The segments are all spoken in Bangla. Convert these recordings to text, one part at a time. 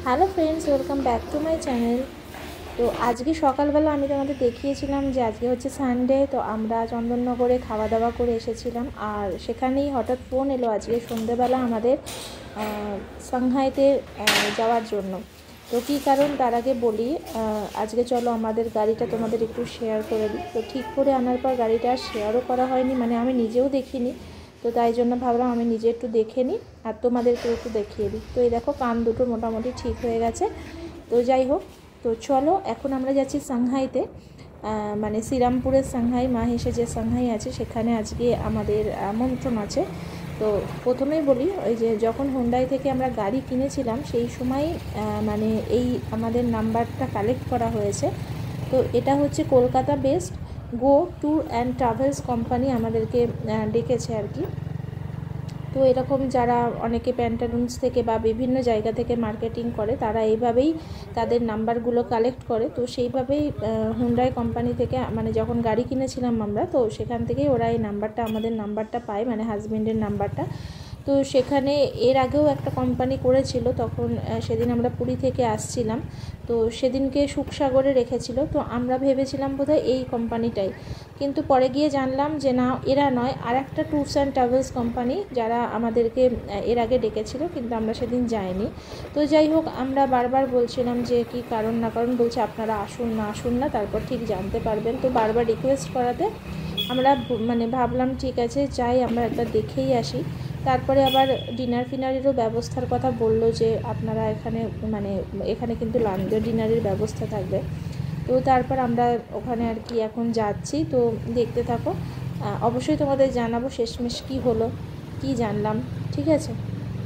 Hello friends, welcome back to my channel. তো আজকে সকালবেলা আমি তোমাদের দেখিয়েছিলাম যে আজকে হচ্ছে সানডে। তো আমরা চন্দননগরে খাওয়া দাওয়া করে এসেছিলাম, আর সেখানেই হঠাৎ ফোন এলো আজকে সন্ধ্যেবেলা আমাদের সাংহাইতে যাওয়ার জন্য। তো কী কারণ তার আগে বলি, আজকে চলো আমাদের গাড়িটা তোমাদের একটু শেয়ার করে দিই। তো ঠিক করে আনার পর গাড়িটা শেয়ারও করা হয়নি, মানে আমি নিজেও দেখিনি। তো তাই জন্য ভাবলাম আমি নিজে একটু দেখে নিই আর তোমাদেরকেও একটু দেখিয়ে দিই। তো এই দেখো কান দুটো মোটামুটি ঠিক হয়ে গেছে। তো যাই হোক, তো চলো এখন আমরা যাচ্ছি সাংহাইতে, মানে শ্রীরামপুরের সাংহাই, মাহেশে যে সাংহাই আছে সেখানে আজকে আমাদের আমন্ত্রণ আছে। তো প্রথমেই বলি, ওই যে যখন হুন্ডাই থেকে আমরা গাড়ি কিনেছিলাম সেই সময় মানে এই আমাদের নাম্বারটা কালেক্ট করা হয়েছে। তো এটা হচ্ছে Kolkata based go tour and travels company আমাদেরকে ডেকেছে আর কি। তো এরকম যারা অনেকে প্যান্টালুন্স থেকে বা বিভিন্ন জায়গা থেকে মার্কেটিং করে তারা এইভাবেই তাদের নাম্বারগুলো কালেক্ট করে। তো সেইভাবেই হুন্ডাই কোম্পানি থেকে মানে যখন গাড়ি কিনেছিলাম আমরা, তো সেখান থেকেই ওরা এই নাম্বারটা আমাদের নাম্বারটা পায়, মানে হাজব্যান্ডের নাম্বারটা। তো সেখানে এর আগেও একটা কোম্পানি করেছিল, তখন সেদিন আমরা পুরী থেকে আসছিলাম। তো সেদিনকে সুখসাগরে রেখেছিল, তো আমরা ভেবেছিলাম বোধহয় এই কোম্পানিটাই, কিন্তু পরে গিয়ে জানলাম যে না, এরা নয়, আর একটা ট্যুরস অ্যান্ড ট্রাভেলস কোম্পানি যারা আমাদেরকে এর আগে ডেকেছিল, কিন্তু আমরা সেদিন যাইনি। তো যাই হোক, আমরা বারবার বলছিলাম যে কি কারণ না কারণ, বলছে আপনারা আসুন না, তারপর ঠিক জানতে পারবেন। তো বারবার রিকোয়েস্ট করাতে আমরা মানে ভাবলাম ঠিক আছে যাই, আমরা একবার দেখেই আসি। তারপরে আবার ডিনার ফিনারেরও ব্যবস্থার কথা বললো যে আপনারা এখানে মানে এখানে কিন্তু লাঞ্চ ডিনারের ব্যবস্থা থাকবে। তো তারপর আমরা ওখানে আর কি এখন যাচ্ছি, তো দেখতে থাকো। অবশ্যই তোমাদের জানাবো শেষমেশ কী হলো, কী জানলাম, ঠিক আছে?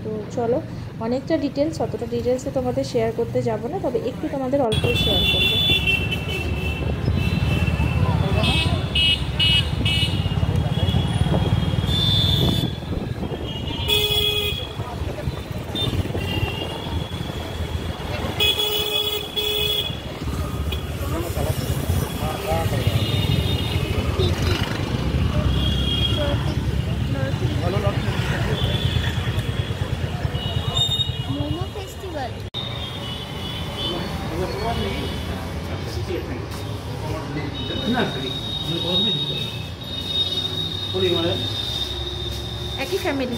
তো চলো, অনেকটা ডিটেলস, অতটা ডিটেলসে তোমাদের শেয়ার করতে যাব না, তবে একটু তোমাদের অল্পই শেয়ার করবো। মোমো ফেস্টিভ্যাল একই ফ্যামিলি।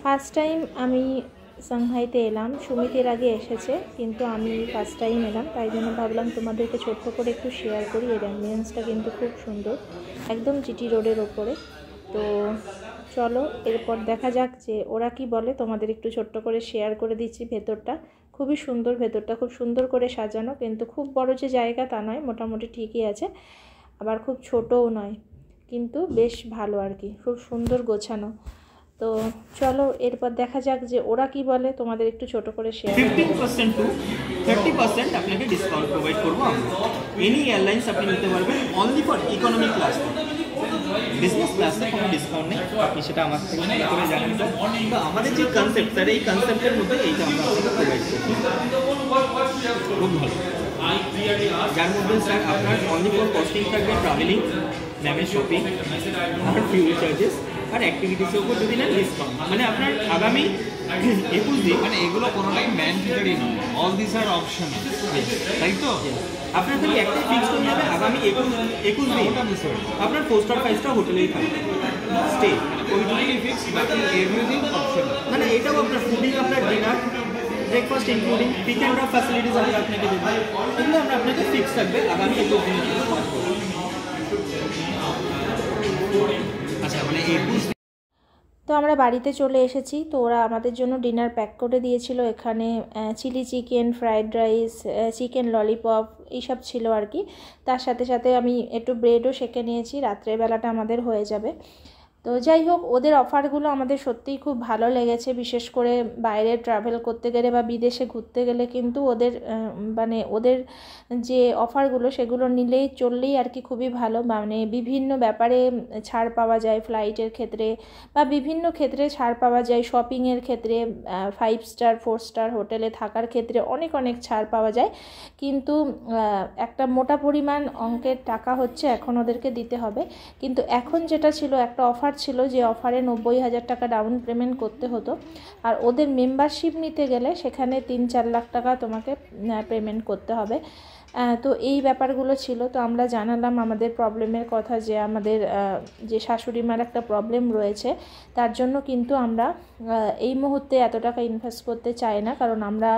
ফার্স্ট টাইম আমি সাংহাইতে এলাম, সুমিতের আগে এসেছে কিন্তু আমি ফার্স্ট টাইম এলাম, তাই জন্য ভাবলাম তোমাদেরকে ছোট্ট করে একটু শেয়ার করি। এর অ্যাম্বিয়েন্সটা কিন্তু খুব সুন্দর, একদম জিটি রোডের ওপরে। তো চলো এরপর দেখা যাক যে ওরা কি বলে, তোমাদের একটু ছোট্ট করে শেয়ার করে দিচ্ছি। ভেতরটা খুবই সুন্দর, ভেতরটা খুব সুন্দর করে সাজানো, কিন্তু খুব বড় যে জায়গা তা নয়, মোটামুটি ঠিকই আছে, আবার খুব ছোটও নয়, কিন্তু বেশ ভালো আর কি, খুব সুন্দর গোছানো। তো চলো এরপর দেখা যাক যে ওরা কি বলে, তোমাদের একটু ছোট করে শেয়ার। 15% টু 30% আপনাকে ডিসকাউন্ট প্রোভাইড করবো আমরা। এনি এয়ারলাইন্স আপনি নিতে পারবেন, only for economy class. Business ক্লাসে কোনো ডিসকাউন্ট নেই, আপনি সেটা আমার থেকে ভালো করে জানেন। তো আমাদের যে কনসেপ্ট, স্যার এই কনসেপ্টের মধ্যে এইটা আমরা আপনাকে প্রোভাইড করছি, খুব ভালো। যার মধ্যে স্যার আপনার অনলি ফর কস্টিং থাকবে ট্রাভেলিং, ম্যামের শপিং আর ফিউল চার্জেস আর অ্যাক্টিভিটিসের উপর যদি নেন ডিসকাউন্ট। মানে আপনার আগামী 21 দিন, মানে এগুলো কোনোটাই ম্যান্ডেটরি নয়, অল দিস আর অপশনাল, তাই তো? আপনার খালি একটাই ফিক্স করতে হবে, আগামী 21 দিন আপনার 4 স্টার 5 স্টার হোটেলেই থাকবে স্টে, ওইটুকুই ফিক্স, বাকি এভরিথিং অপশনাল। মানে এটাও আপনার ফুডিং, আপনার dinner, breakfast including pick and drop facilities আমরা আপনাকে দেবো, এগুলো আমরা আপনাকে ফিক্স থাকবে আগামী 21 দিনের জন্য। আচ্ছা, মানে 21। তো আমরা বাড়িতে চলে এসেছি, তো ওরা আমাদের জন্য ডিনার প্যাক করে দিয়েছিল। এখানে chilli chicken, fried rice, chicken lollipop এইসব ছিল আর কি। তার সাথে সাথে আমি একটু ব্রেডও সেঁকে নিয়েছি, রাত্রের বেলাটা আমাদের হয়ে যাবে। তো যাই হোক, ওদের অফারগুলো আমাদের সত্যিই খুব ভালো লেগেছে, বিশেষ করে বাইরে ট্রাভেল করতে গেলে বা বিদেশে ঘুরতে গেলে কিন্তু ওদের মানে ওদের যে অফারগুলো সেগুলো নিলেই চললেই আর কি খুবই ভালো। মানে বিভিন্ন ব্যাপারে ছাড় পাওয়া যায়, ফ্লাইটের ক্ষেত্রে বা বিভিন্ন ক্ষেত্রে ছাড় পাওয়া যায়, শপিংয়ের ক্ষেত্রে 5 স্টার 4 স্টার হোটেলে থাকার ক্ষেত্রে অনেক অনেক ছাড় পাওয়া যায়। কিন্তু একটা মোটা পরিমাণ অঙ্কের টাকা হচ্ছে এখন ওদেরকে দিতে হবে। কিন্তু এখন যেটা ছিল, একটা অফার ছিল যে অফারে 90,000 টাকা ডাউন পেমেন্ট করতে হতো, আর ওদের মেম্বারশিপ নিতে গেলে সেখানে 3-4 লাখ টাকা তোমাকে পেমেন্ট করতে হবে। তো এই ব্যাপারগুলো ছিল। তো আমরা জানালাম আমাদের প্রবলেমের কথা, যে আমাদের যে শাশুড়ি মার একটা প্রবলেম রয়েছে, তার জন্য কিন্তু আমরা এই মুহূর্তে এত টাকা ইনভেস্ট করতে চাই না, কারণ আমরা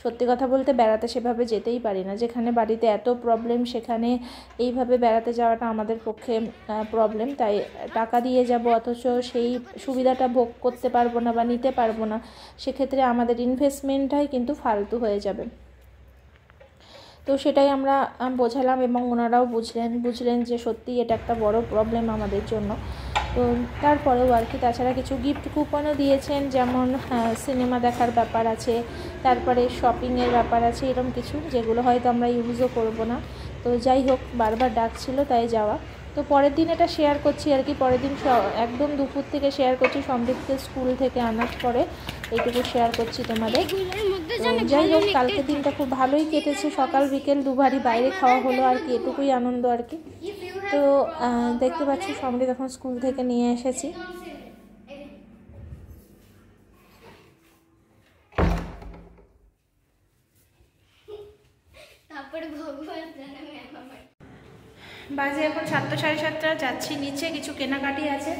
সত্যি কথা বলতে বেড়াতে সেভাবে যেতেই পারি না। যেখানে বাড়িতে এত প্রবলেম সেখানে এইভাবে বেড়াতে যাওয়াটা আমাদের পক্ষে প্রবলেম। তাই টাকা দিয়ে যাব অথচ সেই সুবিধাটা ভোগ করতে পারবো না বা নিতে পারবো না, সেক্ষেত্রে আমাদের ইনভেস্টমেন্টটাই কিন্তু ফালতু হয়ে যাবে। তো সেটাই আমরা বোঝালাম এবং ওনারাও বুঝলেন যে সত্যিই এটা একটা বড় প্রবলেম আমাদের জন্য। তো তারপরেও আর কি, তাছাড়া কিছু গিফট কুপনও দিয়েছেন, যেমন সিনেমা দেখার ব্যাপার আছে, তারপরে শপিংয়ের ব্যাপার আছে, এরকম কিছু যেগুলো হয়তো আমরা ইউজও করব না। তো যাই হোক, বারবার ডাকছিল তাই যাওয়া। তো পরের দিন এটা শেয়ার করছি আর কি, পরের দিন একদম দুপুর থেকে শেয়ার করছি, সন্দীপকে স্কুল থেকে আনার পরে এইটুকু শেয়ার করছি তোমাদের। তো যাই হোক, কালকে দিনটা খুব ভালোই কেটেছে, সকাল বিকেল দুবারই বাইরে খাওয়া হলো আর কি, এটুকুই আনন্দ আর কি। তো দেখতে পাচ্ছি সমৃদ্ধ এখন স্কুল থেকে নিয়ে এসেছি। বাজে এখন 7টা 7:30, যাচ্ছি নিচে, কিছু কেনাকাটি আছে,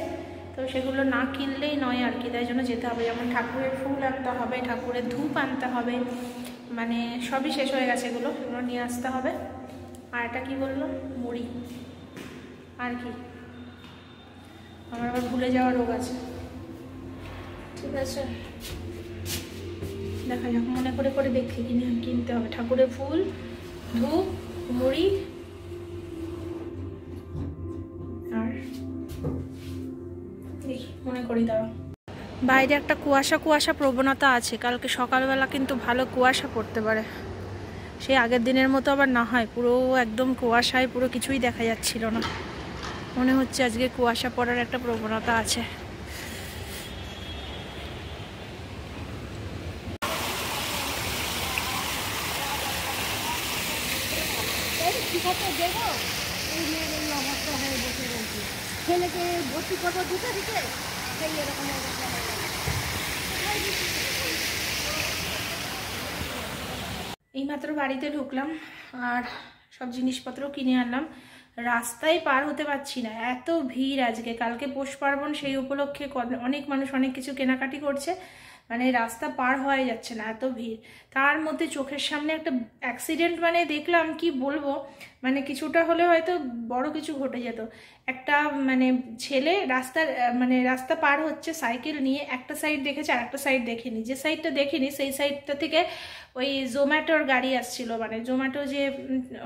তো সেগুলো না কিনলেই নয় আর কি, তাই জন্য যেতে হবে। যেমন ঠাকুরের ফুল আনতে হবে, ঠাকুরের ধূপ আনতে হবে, মানে সবই শেষ হয়ে গেছে, এগুলো নিয়ে আসতে হবে। আর এটা কী বললো, মুড়ি, আর কি আমার আবার ভুলে যাওয়ার রোগ আছে। ঠিক আছে, দেখা যাক, মনে করে করে দেখি কিনতে হবে। ঠাকুরের ফুল, ধূপ, মুড়ি, আর দেখি মনে করি দাঁড়াও। বাইরে একটা কুয়াশা প্রবণতা আছে, কালকে সকালবেলা কিন্তু ভালো কুয়াশা পড়তে পারে। সেই আগের দিনের মতো আবার না হয়, পুরো একদম কুয়াশায় পুরো কিছুই দেখা যাচ্ছিল না। মনে হচ্ছে আজকে কুয়াশা পড়ার একটা প্রবণতা আছে। ছেলেকে ভর্তি করবো দিতে সেই এরকম অবস্থা। এইমাত্র বাড়িতে ঢুকলাম আর সব জিনিসপত্র কিনে আনলাম। রাস্তায় পার হতে পারছি না, এত ভিড় আজকে। কালকে পৌষ পার্বণ, সেই উপলক্ষে অনেক মানুষ অনেক কিছু কেনাকাটি করছে, মানে রাস্তা পার হওয়া যাচ্ছে না, এত ভিড়। তার মধ্যে চোখের সামনে একটা অ্যাক্সিডেন্ট, মানে দেখলাম কি বলবো, মানে কিছুটা হলে হয়তো বড় কিছু ঘটে যেত। একটা মানে ছেলে রাস্তা পার হচ্ছে সাইকেল নিয়ে, একটা সাইড দেখেছে আর একটা সাইড দেখেনি। যে সাইডটা দেখেনি সেই সাইডটা থেকে ওই জোম্যাটোর গাড়ি আসছিল, মানে জোম্যাটো যে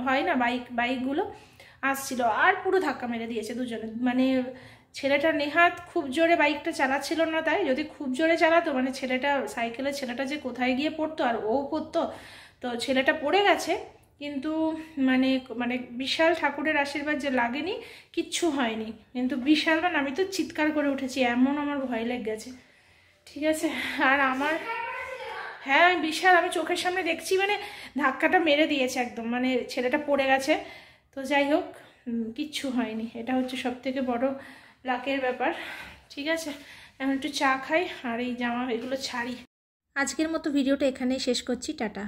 হয় না বাইকগুলো আসছিল, আর পুরো ধাক্কা মেরে দিয়েছে দুজনে। মানে ছেলেটা নেহাত খুব জোরে বাইকটা চালাচ্ছিল না, তাই যদি খুব জোরে চালাতো, মানে সাইকেলের ছেলেটা যে কোথায় গিয়ে পড়তো, আর ও পড়তো। তো ছেলেটা পড়ে গেছে, কিন্তু মানে মানে বিশাল ঠাকুরের আশীর্বাদ যে লাগেনি, কিচ্ছু হয়নি, কিন্তু বিশাল, মানে আমি তো চিৎকার করে উঠেছি, এমন আমার ভয় লেগে গেছে। ঠিক আছে, আর আমার হ্যাঁ বিশাল, আমি চোখের সামনে দেখছি, মানে ধাক্কাটা মেরে দিয়েছে একদম, মানে ছেলেটা পড়ে গেছে। তো যাই হোক, কিচ্ছু হয়নি, এটা হচ্ছে সব থেকে বড় লাকের ব্যাপার। ঠিক আছে, এখন একটু চা খাই আর এই জামা এগুলো ছাড়ি। আজকের মতো ভিডিওটা এখানেই শেষ করছি, টাটা।